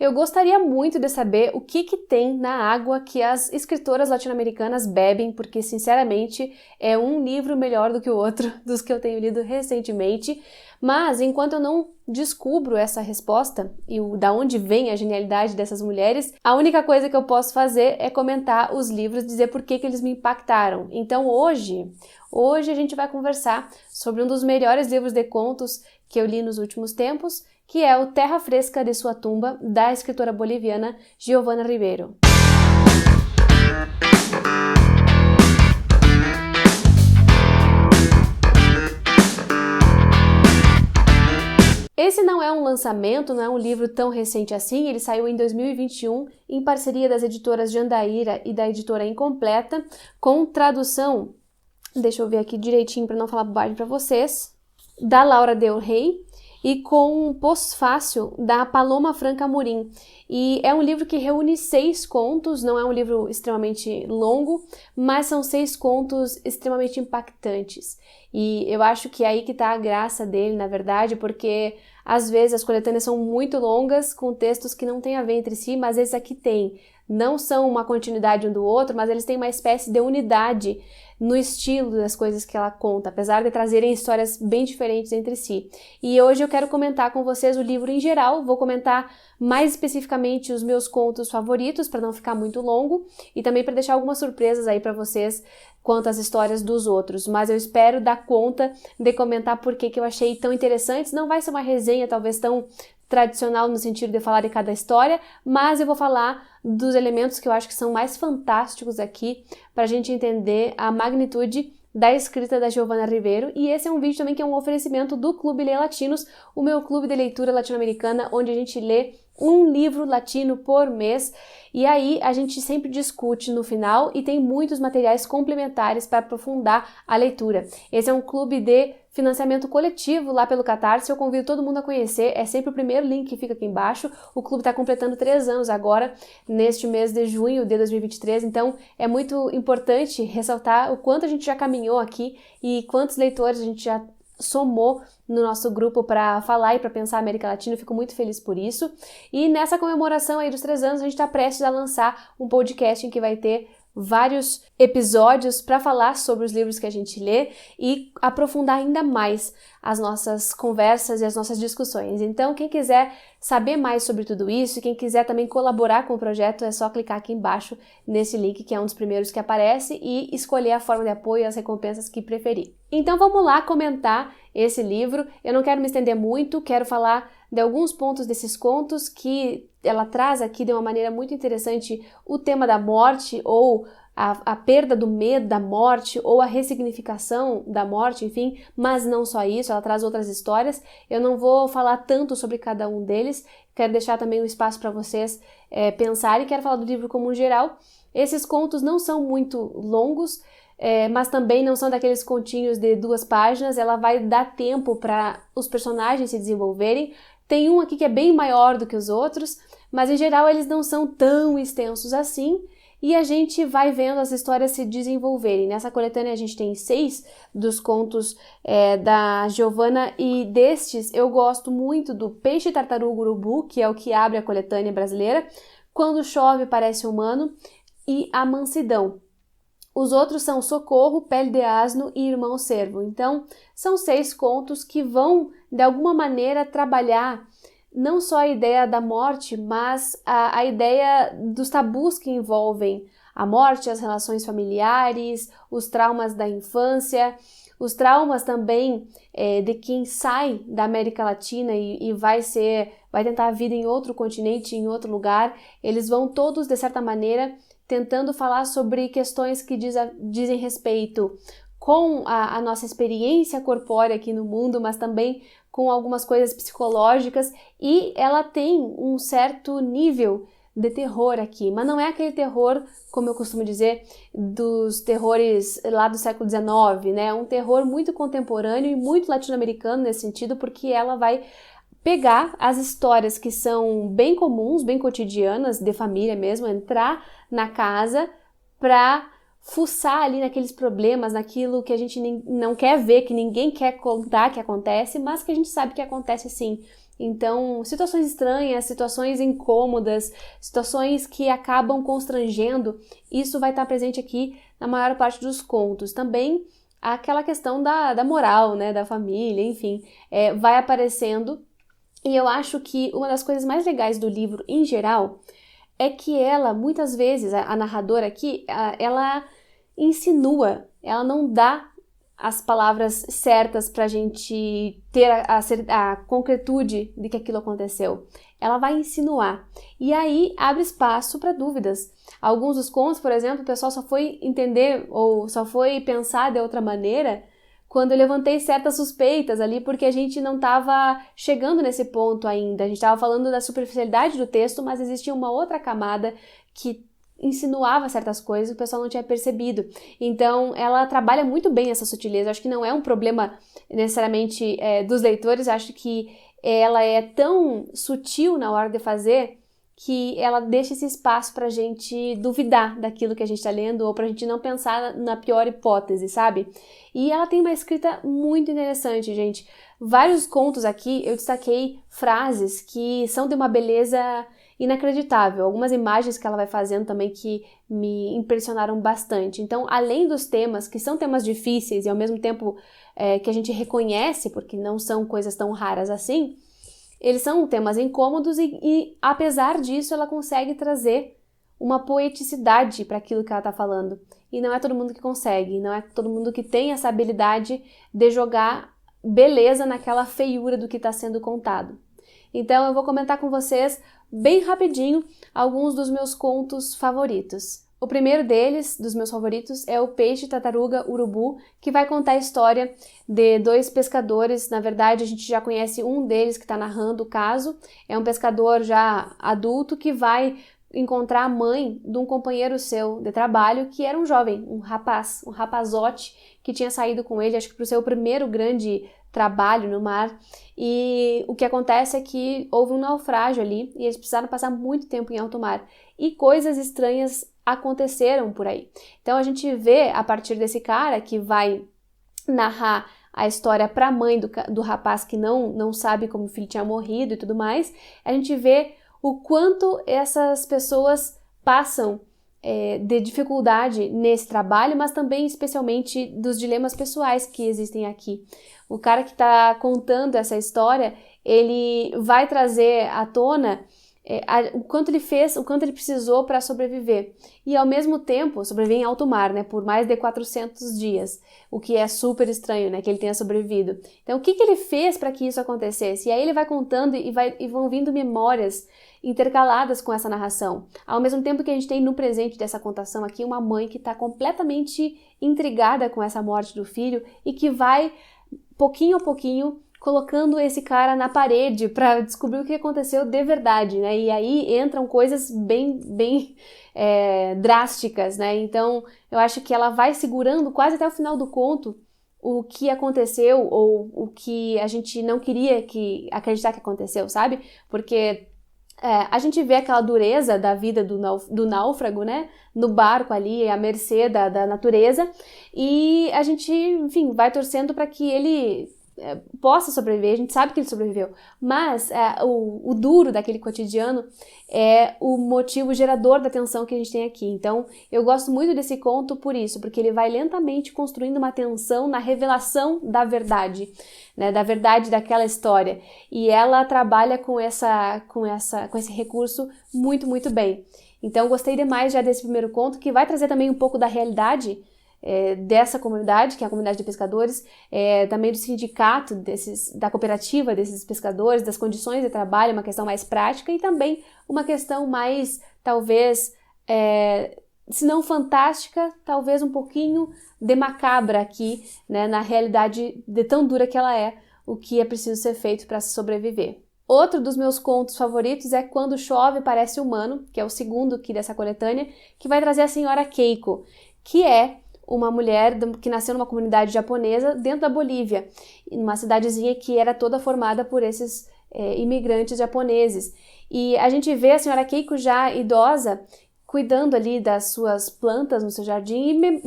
Eu gostaria muito de saber o que tem na água que as escritoras latino-americanas bebem, porque, sinceramente, é um livro melhor do que o outro, dos que eu tenho lido recentemente. Mas, enquanto eu não descubro essa resposta e da onde vem a genialidade dessas mulheres, a única coisa que eu posso fazer é comentar os livros, dizer por que eles me impactaram. Então, hoje a gente vai conversar sobre um dos melhores livros de contos que eu li nos últimos tempos, que é o Terra Fresca de Sua Tumba, da escritora boliviana Giovana Ribeiro. Esse não é um lançamento, não é um livro tão recente assim, ele saiu em 2021 em parceria das editoras Jandaíra e da editora Incompleta, com tradução, deixa eu ver aqui direitinho para não falar bobagem para vocês, da Laura Del Rey, e com um pós-fácil da Paloma Franca Amorim. E é um livro que reúne 6 contos, não é um livro extremamente longo, mas são 6 contos extremamente impactantes. E eu acho que é aí que está a graça dele, na verdade, porque às vezes as coletâneas são muito longas, com textos que não têm a ver entre si, mas esses aqui têm. Não são uma continuidade um do outro, mas eles têm uma espécie de unidade no estilo das coisas que ela conta, apesar de trazerem histórias bem diferentes entre si. E hoje eu quero comentar com vocês o livro em geral, vou comentar mais especificamente os meus contos favoritos, para não ficar muito longo, e também para deixar algumas surpresas aí para vocês quanto às histórias dos outros, mas eu espero dar conta de comentar por que eu achei tão interessantes. Não vai ser uma resenha talvez tão tradicional no sentido de falar de cada história, mas eu vou falar dos elementos que eu acho que são mais fantásticos aqui para a gente entender a magnitude da escrita da Giovana Ribeiro. E esse é um vídeo também que é um oferecimento do Clube Lê Latinos, o meu clube de leitura latino-americana, onde a gente lê um livro latino por mês, e aí a gente sempre discute no final e tem muitos materiais complementares para aprofundar a leitura. Esse é um clube de financiamento coletivo lá pelo Catarse, eu convido todo mundo a conhecer, é sempre o primeiro link que fica aqui embaixo. O clube está completando 3 anos agora, neste mês de junho de 2023, então é muito importante ressaltar o quanto a gente já caminhou aqui e quantos leitores a gente já somou no nosso grupo para falar e para pensar a América Latina. Eu fico muito feliz por isso. E nessa comemoração aí dos 3 anos, a gente está prestes a lançar um podcast em que vai ter vários episódios para falar sobre os livros que a gente lê e aprofundar ainda mais as nossas conversas e as nossas discussões. Então, quem quiser saber mais sobre tudo isso, quem quiser também colaborar com o projeto, é só clicar aqui embaixo nesse link, que é um dos primeiros que aparece, e escolher a forma de apoio e as recompensas que preferir. Então, vamos lá comentar esse livro. Eu não quero me estender muito, quero falar de alguns pontos desses contos que ela traz aqui de uma maneira muito interessante o tema da morte, ou a perda do medo da morte, ou a ressignificação da morte, enfim, mas não só isso, ela traz outras histórias. Eu não vou falar tanto sobre cada um deles, quero deixar também um espaço para vocês pensarem, quero falar do livro como um geral. Esses contos não são muito longos, mas também não são daqueles continhos de 2 páginas, ela vai dar tempo para os personagens se desenvolverem. Tem um aqui que é bem maior do que os outros, mas em geral eles não são tão extensos assim, e a gente vai vendo as histórias se desenvolverem. Nessa coletânea a gente tem 6 dos contos da Giovana, e destes eu gosto muito do Peixe Tartaruga Urubu, que é o que abre a coletânea brasileira, Quando Chove Parece Humano e A Mansidão. Os outros são Socorro, Pele de Asno e Irmão Servo. Então, são 6 contos que vão, de alguma maneira, trabalhar não só a ideia da morte, mas a ideia dos tabus que envolvem a morte, as relações familiares, os traumas da infância, os traumas também de quem sai da América Latina e vai tentar a vida em outro continente, em outro lugar. Eles vão todos, de certa maneira, tentando falar sobre questões que dizem respeito com a nossa experiência corpórea aqui no mundo, mas também com algumas coisas psicológicas, e ela tem um certo nível de terror aqui, mas não é aquele terror, como eu costumo dizer, dos terrores lá do século XIX, né? É um terror muito contemporâneo e muito latino-americano nesse sentido, porque ela vai pegar as histórias que são bem comuns, bem cotidianas, de família mesmo, entrar na casa para fuçar ali naqueles problemas, naquilo que a gente não quer ver, que ninguém quer contar que acontece, mas que a gente sabe que acontece sim. Então, situações estranhas, situações incômodas, situações que acabam constrangendo, isso vai estar presente aqui na maior parte dos contos. Também aquela questão da moral, né, da família, enfim, vai aparecendo. E eu acho que uma das coisas mais legais do livro, em geral, é que ela, muitas vezes, a narradora aqui, ela insinua, ela não dá as palavras certas para a gente ter a concretude de que aquilo aconteceu. Ela vai insinuar. E aí abre espaço para dúvidas. Alguns dos contos, por exemplo, o pessoal só foi entender ou só foi pensar de outra maneira quando eu levantei certas suspeitas ali, porque a gente não estava chegando nesse ponto ainda. A gente estava falando da superficialidade do texto, mas existia uma outra camada que insinuava certas coisas que o pessoal não tinha percebido. Então, ela trabalha muito bem essa sutileza. Eu acho que não é um problema necessariamente dos leitores. Eu acho que ela é tão sutil na hora de fazer que ela deixa esse espaço para a gente duvidar daquilo que a gente está lendo ou para a gente não pensar na pior hipótese, sabe? E ela tem uma escrita muito interessante, gente. Vários contos aqui eu destaquei frases que são de uma beleza inacreditável. Algumas imagens que ela vai fazendo também que me impressionaram bastante. Então, além dos temas, que são temas difíceis e ao mesmo tempo que a gente reconhece, porque não são coisas tão raras assim, eles são temas incômodos e apesar disso, ela consegue trazer uma poeticidade para aquilo que ela está falando. E não é todo mundo que consegue, não é todo mundo que tem essa habilidade de jogar beleza naquela feiura do que está sendo contado. Então, eu vou comentar com vocês, bem rapidinho, alguns dos meus contos favoritos. O primeiro deles, dos meus favoritos, é o Peixe, Tartaruga, Urubu, que vai contar a história de dois pescadores. Na verdade, a gente já conhece um deles que está narrando o caso. É um pescador já adulto que vai encontrar a mãe de um companheiro seu de trabalho, que era um jovem, um rapazote, que tinha saído com ele, acho que para o seu primeiro grande trabalho no mar. E o que acontece é que houve um naufrágio ali e eles precisaram passar muito tempo em alto mar. E coisas estranhas aconteceram por aí. Então a gente vê, a partir desse cara que vai narrar a história para a mãe do rapaz que não sabe como o filho tinha morrido e tudo mais, a gente vê o quanto essas pessoas passam de dificuldade nesse trabalho, mas também especialmente dos dilemas pessoais que existem aqui. O cara que está contando essa história, ele vai trazer à tona o quanto ele fez, o quanto ele precisou para sobreviver. E ao mesmo tempo, sobreviver em alto mar, né, por mais de 400 dias, o que é super estranho, né, que ele tenha sobrevivido. Então, o que ele fez para que isso acontecesse? E aí ele vai contando e vão vindo memórias intercaladas com essa narração. Ao mesmo tempo que a gente tem no presente dessa contação aqui uma mãe que está completamente intrigada com essa morte do filho e que vai, pouquinho a pouquinho, colocando esse cara na parede para descobrir o que aconteceu de verdade, né? E aí entram coisas bem drásticas, né? Então, eu acho que ela vai segurando quase até o final do conto o que aconteceu ou o que a gente não queria acreditar que aconteceu, sabe? Porque a gente vê aquela dureza da vida do náufrago, né? No barco ali, à mercê da natureza, e a gente, enfim, vai torcendo para que ele possa sobreviver. A gente sabe que ele sobreviveu, mas o duro daquele cotidiano é o motivo gerador da tensão que a gente tem aqui. Então, eu gosto muito desse conto por isso, porque ele vai lentamente construindo uma tensão na revelação da verdade, né, da verdade daquela história, e ela trabalha com esse recurso muito, muito bem. Então, gostei demais já desse primeiro conto, que vai trazer também um pouco da realidade dessa comunidade, que é a comunidade de pescadores, também do sindicato, da cooperativa desses pescadores, das condições de trabalho, uma questão mais prática e também uma questão mais, talvez, se não fantástica, talvez um pouquinho de macabra aqui, né, na realidade de tão dura que ela é, o que é preciso ser feito para se sobreviver. Outro dos meus contos favoritos é Quando Chove Parece Humano, que é o segundo aqui dessa coletânea, que vai trazer a senhora Keiko, que é uma mulher que nasceu numa comunidade japonesa dentro da Bolívia, numa cidadezinha que era toda formada por esses imigrantes japoneses. E a gente vê a senhora Keiko já idosa, cuidando ali das suas plantas no seu jardim e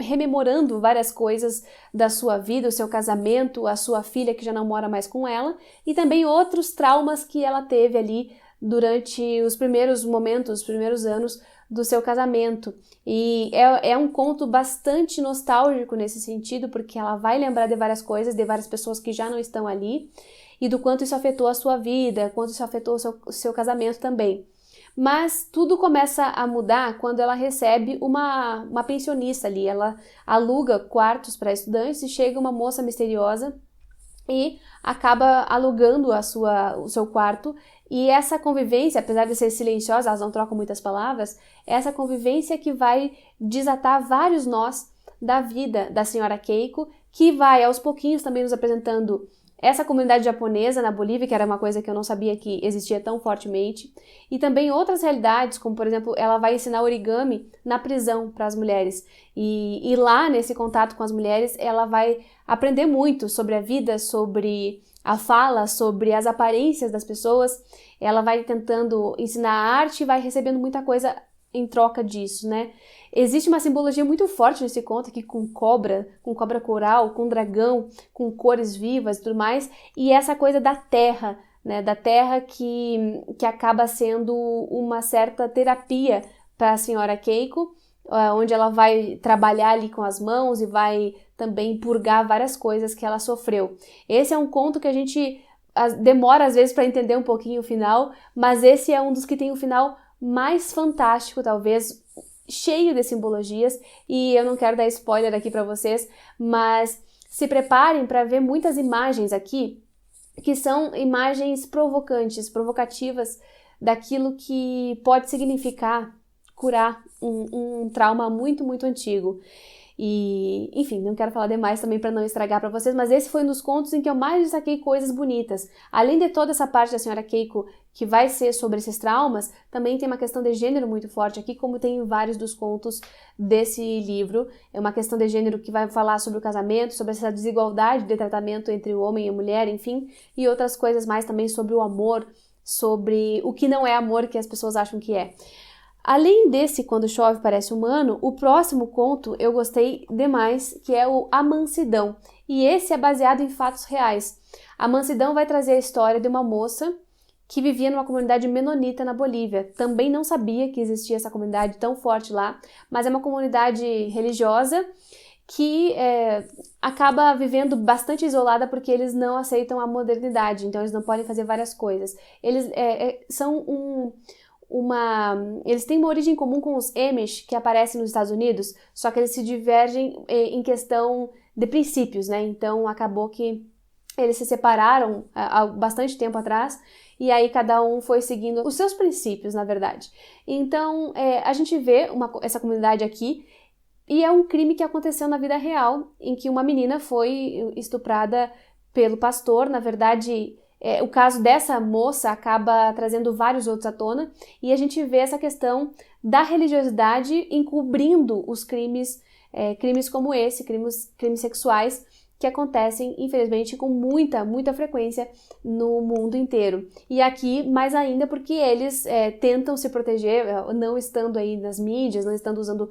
rememorando várias coisas da sua vida, o seu casamento, a sua filha que já não mora mais com ela, e também outros traumas que ela teve ali durante os primeiros momentos, os primeiros anos do seu casamento. E é um conto bastante nostálgico nesse sentido, porque ela vai lembrar de várias coisas, de várias pessoas que já não estão ali, e do quanto isso afetou a sua vida, quanto isso afetou o seu casamento também. Mas tudo começa a mudar quando ela recebe uma pensionista ali. Ela aluga quartos para estudantes e chega uma moça misteriosa e acaba alugando o seu quarto. E essa convivência, apesar de ser silenciosa, elas não trocam muitas palavras, é essa convivência que vai desatar vários nós da vida da senhora Keiko, que vai aos pouquinhos também nos apresentando essa comunidade japonesa na Bolívia, que era uma coisa que eu não sabia que existia tão fortemente, e também outras realidades, como por exemplo, ela vai ensinar origami na prisão para as mulheres. E lá, nesse contato com as mulheres, ela vai aprender muito sobre a vida, sobre a fala, sobre as aparências das pessoas. Ela vai tentando ensinar a arte e vai recebendo muita coisa em troca disso, né? Existe uma simbologia muito forte nesse conto aqui com cobra coral, com dragão, com cores vivas e tudo mais, e essa coisa da terra, né? Da terra que acaba sendo uma certa terapia para a senhora Keiko, onde ela vai trabalhar ali com as mãos e vai também purgar várias coisas que ela sofreu. Esse é um conto que a gente demora às vezes para entender um pouquinho o final, mas esse é um dos que tem o final mais fantástico, talvez, cheio de simbologias, e eu não quero dar spoiler aqui para vocês, mas se preparem para ver muitas imagens aqui, que são imagens provocantes, provocativas, daquilo que pode significar curar um trauma muito, muito antigo. E, enfim, não quero falar demais também para não estragar para vocês, mas esse foi um dos contos em que eu mais destaquei coisas bonitas. Além de toda essa parte da senhora Keiko que vai ser sobre esses traumas, também tem uma questão de gênero muito forte aqui, como tem em vários dos contos desse livro. É uma questão de gênero que vai falar sobre o casamento, sobre essa desigualdade de tratamento entre o homem e a mulher, enfim, e outras coisas mais também sobre o amor, sobre o que não é amor que as pessoas acham que é. Além desse Quando Chove Parece Humano, o próximo conto eu gostei demais, que é o A Mansidão, e esse é baseado em fatos reais. A Mansidão vai trazer a história de uma moça que vivia numa comunidade menonita na Bolívia. Também não sabia que existia essa comunidade tão forte lá, mas é uma comunidade religiosa que acaba vivendo bastante isolada porque eles não aceitam a modernidade, então eles não podem fazer várias coisas. Eles eles têm uma origem comum com os Amish que aparecem nos Estados Unidos, só que eles se divergem em questão de princípios, né? Então acabou que eles se separaram há bastante tempo atrás e aí cada um foi seguindo os seus princípios, na verdade. Então a gente vê essa comunidade aqui e é um crime que aconteceu na vida real, em que uma menina foi estuprada pelo pastor. Na verdade, o caso dessa moça acaba trazendo vários outros à tona, e a gente vê essa questão da religiosidade encobrindo os crimes como esse, crimes sexuais, que acontecem, infelizmente, com muita, muita frequência no mundo inteiro. E aqui, mais ainda, porque eles tentam se proteger, não estando aí nas mídias, não estando usando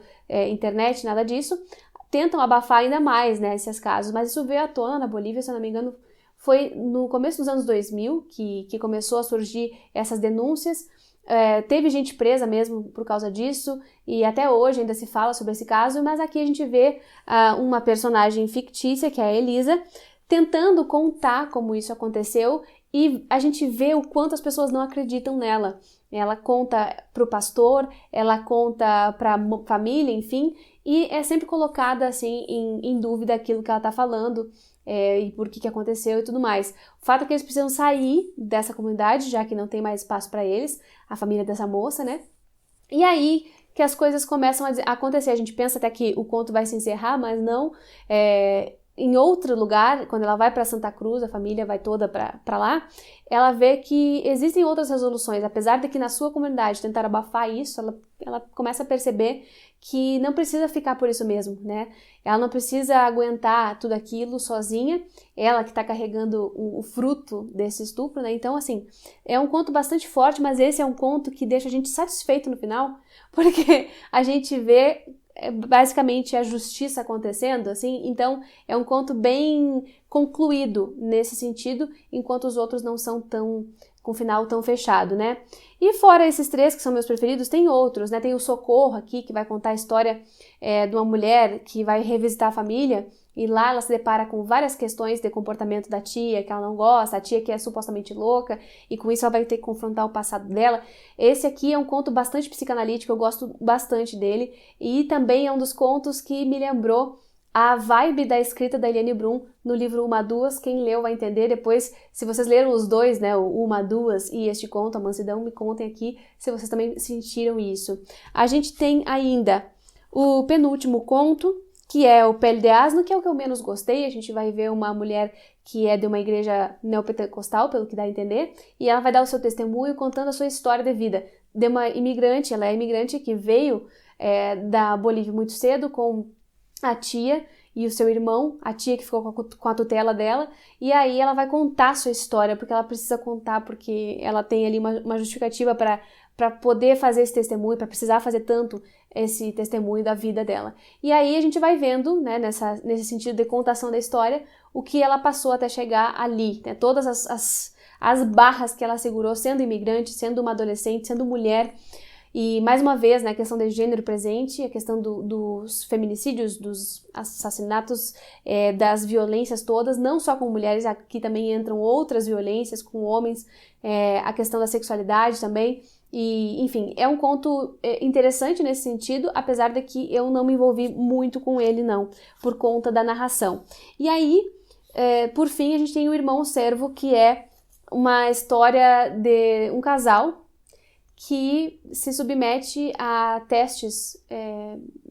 internet, nada disso, tentam abafar ainda mais, né, esses casos. Mas isso veio à tona na Bolívia, se eu não me engano, foi no começo dos anos 2000 que começou a surgir essas denúncias. Teve gente presa mesmo por causa disso, e até hoje ainda se fala sobre esse caso, mas aqui a gente vê uma personagem fictícia, que é a Elisa, tentando contar como isso aconteceu, e a gente vê o quanto as pessoas não acreditam nela. Ela conta para o pastor, ela conta para a família, enfim, e é sempre colocada assim em dúvida aquilo que ela está falando, e por que aconteceu e tudo mais. O fato é que eles precisam sair dessa comunidade, já que não tem mais espaço para eles, a família dessa moça, né? E aí que as coisas começam a acontecer. A gente pensa até que o conto vai se encerrar, mas não. em outro lugar, quando ela vai para Santa Cruz, a família vai toda para lá, ela vê que existem outras resoluções, apesar de que na sua comunidade tentaram abafar isso, ela começa a perceber que não precisa ficar por isso mesmo, né? Ela não precisa aguentar tudo aquilo sozinha, ela que está carregando o fruto desse estupro, né? Então, assim, é um conto bastante forte, mas esse é um conto que deixa a gente satisfeito no final, porque a gente vê basicamente a justiça acontecendo, assim, então é um conto bem concluído nesse sentido, enquanto os outros não são tão com final tão fechado, né? E fora esses três que são meus preferidos, tem outros, né? Tem o Socorro aqui, que vai contar a história de uma mulher que vai revisitar a família, e lá ela se depara com várias questões de comportamento da tia, que ela não gosta, a tia que é supostamente louca, e com isso ela vai ter que confrontar o passado dela. Esse aqui é um conto bastante psicanalítico, eu gosto bastante dele, e também é um dos contos que me lembrou a vibe da escrita da Eliane Brum no livro Uma Duas. Quem leu vai entender depois, se vocês leram os dois, né, o Uma Duas e este conto, A Mansidão, me contem aqui se vocês também sentiram isso. A gente tem ainda o penúltimo conto, que é o Pele de Asno, que é o que eu menos gostei. A gente vai ver uma mulher que é de uma igreja neopentecostal, pelo que dá a entender, e ela vai dar o seu testemunho contando a sua história de vida. De uma imigrante, ela é imigrante que veio da Bolívia muito cedo com a tia e o seu irmão, a tia que ficou com a tutela dela, e aí ela vai contar a sua história, porque ela precisa contar, porque ela tem ali uma justificativa para poder fazer esse testemunho, para precisar fazer tanto esse testemunho da vida dela. E aí a gente vai vendo, né, nesse sentido de contação da história, o que ela passou até chegar ali, né, todas as barras que ela segurou sendo imigrante, sendo uma adolescente, sendo mulher. E, mais uma vez, né, a questão de gênero presente, a questão dos feminicídios, dos assassinatos, das violências todas, não só com mulheres, aqui também entram outras violências com homens, a questão da sexualidade também. E, enfim, é um conto interessante nesse sentido, apesar de que eu não me envolvi muito com ele, não, por conta da narração. E aí, por fim, a gente tem o Irmão Servo, que é uma história de um casal que se submete a testes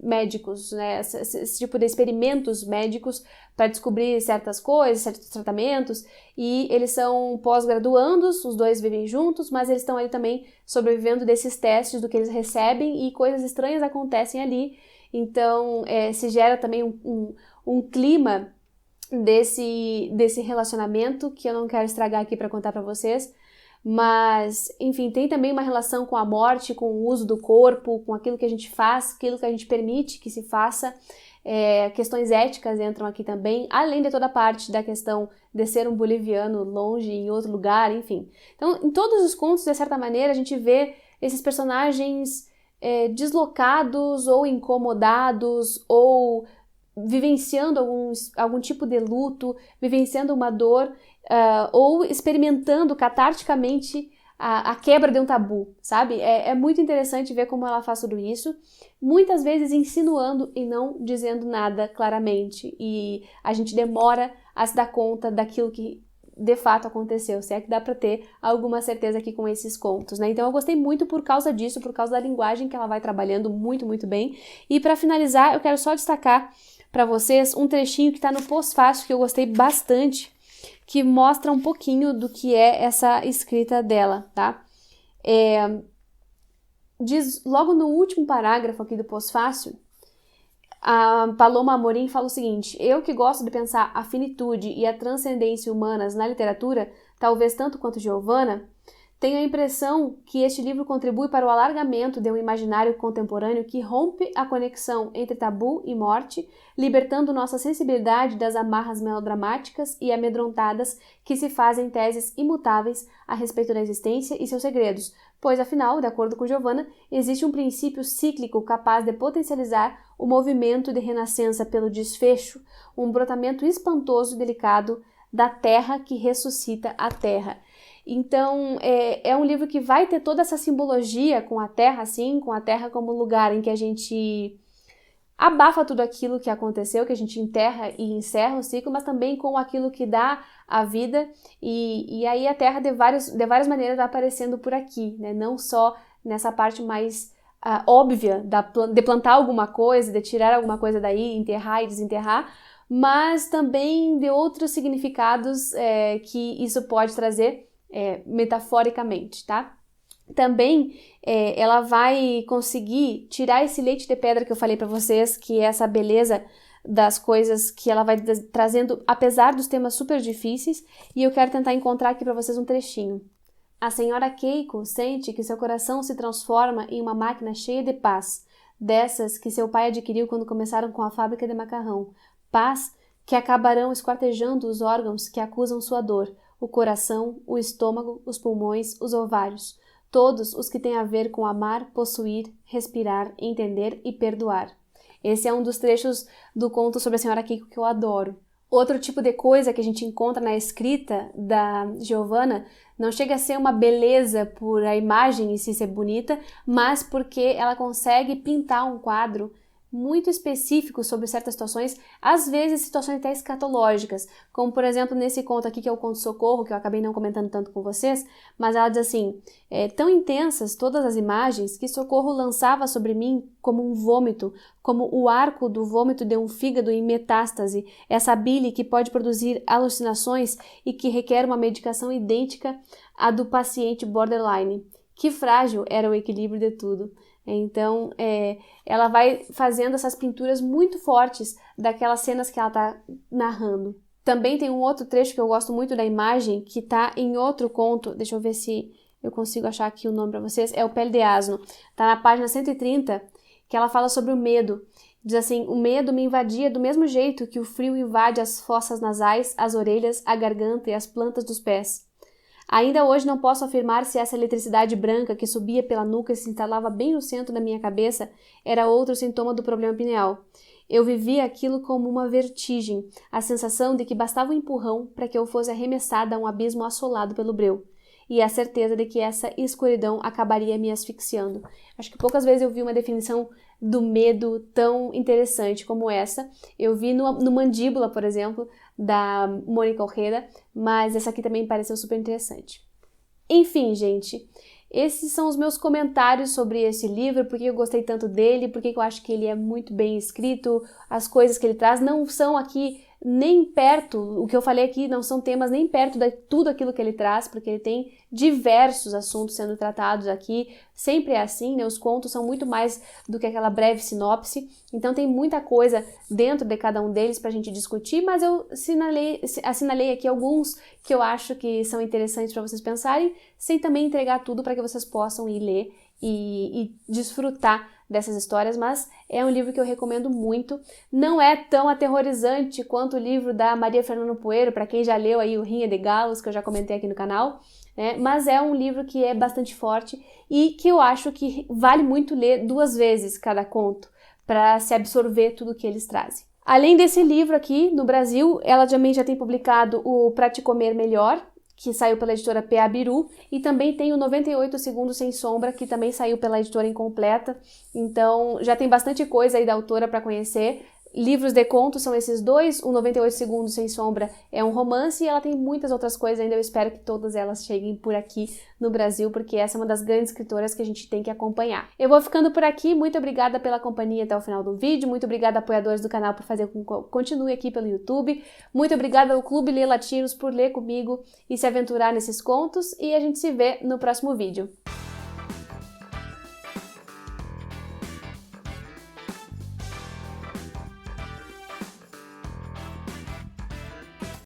médicos, né? Esse tipo de experimentos médicos para descobrir certas coisas, certos tratamentos, e eles são pós-graduandos, os dois vivem juntos, mas eles estão ali também sobrevivendo desses testes, do que eles recebem, e coisas estranhas acontecem ali, então se gera também um clima desse relacionamento que eu não quero estragar aqui para contar para vocês. Mas, enfim, tem também uma relação com a morte, com o uso do corpo, com aquilo que a gente faz, aquilo que a gente permite que se faça. Questões éticas entram aqui também, além de toda a parte da questão de ser um boliviano longe, em outro lugar, enfim. Então, em todos os contos, de certa maneira, a gente vê esses personagens deslocados ou incomodados ou vivenciando algum tipo de luto, vivenciando uma dor, ou experimentando catarticamente a quebra de um tabu, sabe? É muito interessante ver como ela faz tudo isso, muitas vezes insinuando e não dizendo nada claramente, e a gente demora a se dar conta daquilo que de fato aconteceu, se é que dá para ter alguma certeza aqui com esses contos, né? Então eu gostei muito por causa disso, por causa da linguagem que ela vai trabalhando muito, muito bem. E para finalizar, eu quero só destacar para vocês um trechinho que está no pós-fácil, que eu gostei bastante, que mostra um pouquinho do que é essa escrita dela, tá? Diz logo no último parágrafo aqui do pós-fácil, a Paloma Amorim fala o seguinte: eu que gosto de pensar a finitude e a transcendência humanas na literatura, talvez tanto quanto Giovanna, tenho a impressão que este livro contribui para o alargamento de um imaginário contemporâneo que rompe a conexão entre tabu e morte, libertando nossa sensibilidade das amarras melodramáticas e amedrontadas que se fazem teses imutáveis a respeito da existência e seus segredos, pois, afinal, de acordo com Giovanna, existe um princípio cíclico capaz de potencializar o movimento de renascença pelo desfecho, um brotamento espantoso e delicado da terra que ressuscita a terra. Então, é um livro que vai ter toda essa simbologia com a Terra, assim, com a Terra como lugar em que a gente abafa tudo aquilo que aconteceu, que a gente enterra e encerra o ciclo, mas também com aquilo que dá a vida, e aí a Terra de várias maneiras vai aparecendo por aqui, né? Não só nessa parte mais óbvia de plantar alguma coisa, de tirar alguma coisa daí, enterrar e desenterrar, mas também de outros significados que isso pode trazer metaforicamente, tá? Também ela vai conseguir tirar esse leite de pedra que eu falei para vocês, que é essa beleza das coisas que ela vai trazendo, apesar dos temas super difíceis, e eu quero tentar encontrar aqui para vocês um trechinho. A senhora Keiko sente que seu coração se transforma em uma máquina cheia de paz, dessas que seu pai adquiriu quando começaram com a fábrica de macarrão, paz que acabarão esquartejando os órgãos que acusam sua dor, o coração, o estômago, os pulmões, os ovários, todos os que têm a ver com amar, possuir, respirar, entender e perdoar. Esse é um dos trechos do conto sobre a senhora Keiko que eu adoro. Outro tipo de coisa que a gente encontra na escrita da Giovanna não chega a ser uma beleza por a imagem em si ser bonita, mas porque ela consegue pintar um quadro muito específico sobre certas situações, às vezes situações até escatológicas, como por exemplo nesse conto aqui que é o conto Socorro, que eu acabei não comentando tanto com vocês, mas ela diz assim, tão intensas todas as imagens que Socorro lançava sobre mim como um vômito, como o arco do vômito de um fígado em metástase, essa bile que pode produzir alucinações e que requer uma medicação idêntica à do paciente borderline. Que frágil era o equilíbrio de tudo. Então, ela vai fazendo essas pinturas muito fortes daquelas cenas que ela está narrando. Também tem um outro trecho que eu gosto muito da imagem, que está em outro conto, deixa eu ver se eu consigo achar aqui o nome para vocês, é o Pele de Asno. Está na página 130, que ela fala sobre o medo. Diz assim, o medo me invadia do mesmo jeito que o frio invade as fossas nasais, as orelhas, a garganta e as plantas dos pés. Ainda hoje não posso afirmar se essa eletricidade branca que subia pela nuca e se instalava bem no centro da minha cabeça era outro sintoma do problema pineal. Eu vivia aquilo como uma vertigem, a sensação de que bastava um empurrão para que eu fosse arremessada a um abismo assolado pelo breu, e a certeza de que essa escuridão acabaria me asfixiando. Acho que poucas vezes eu vi uma definição do medo tão interessante como essa. Eu vi no Mandíbula, por exemplo, da Mônica Ojeda, mas essa aqui também pareceu super interessante. Enfim, gente, esses são os meus comentários sobre esse livro, porque eu gostei tanto dele, porque eu acho que ele é muito bem escrito, as coisas que ele traz não são aqui nem perto, o que eu falei aqui não são temas nem perto de tudo aquilo que ele traz, porque ele tem diversos assuntos sendo tratados aqui, sempre é assim, né? Os contos são muito mais do que aquela breve sinopse, então tem muita coisa dentro de cada um deles pra gente discutir, mas eu assinalei aqui alguns que eu acho que são interessantes para vocês pensarem, sem também entregar tudo para que vocês possam ir ler e desfrutar dessas histórias, mas é um livro que eu recomendo muito. Não é tão aterrorizante quanto o livro da Maria Fernanda Poeiro, para quem já leu aí o Rinha de Galos, que eu já comentei aqui no canal, né? Mas é um livro que é bastante forte e que eu acho que vale muito ler 2 vezes cada conto, para se absorver tudo que eles trazem. Além desse livro aqui, no Brasil, ela também já tem publicado o Pra Te Comer Melhor, que saiu pela editora P.A. Biru, e também tem o 98 Segundos Sem Sombra, que também saiu pela editora Incompleta. Então, já tem bastante coisa aí da autora para conhecer. Livros de contos são esses dois, o 98 Segundos Sem Sombra é um romance e ela tem muitas outras coisas ainda, eu espero que todas elas cheguem por aqui no Brasil, porque essa é uma das grandes escritoras que a gente tem que acompanhar. Eu vou ficando por aqui, muito obrigada pela companhia até o final do vídeo, muito obrigada apoiadores do canal por fazer com que eu continue aqui pelo YouTube, muito obrigada ao Clube Lê Latinos por ler comigo e se aventurar nesses contos, e a gente se vê no próximo vídeo.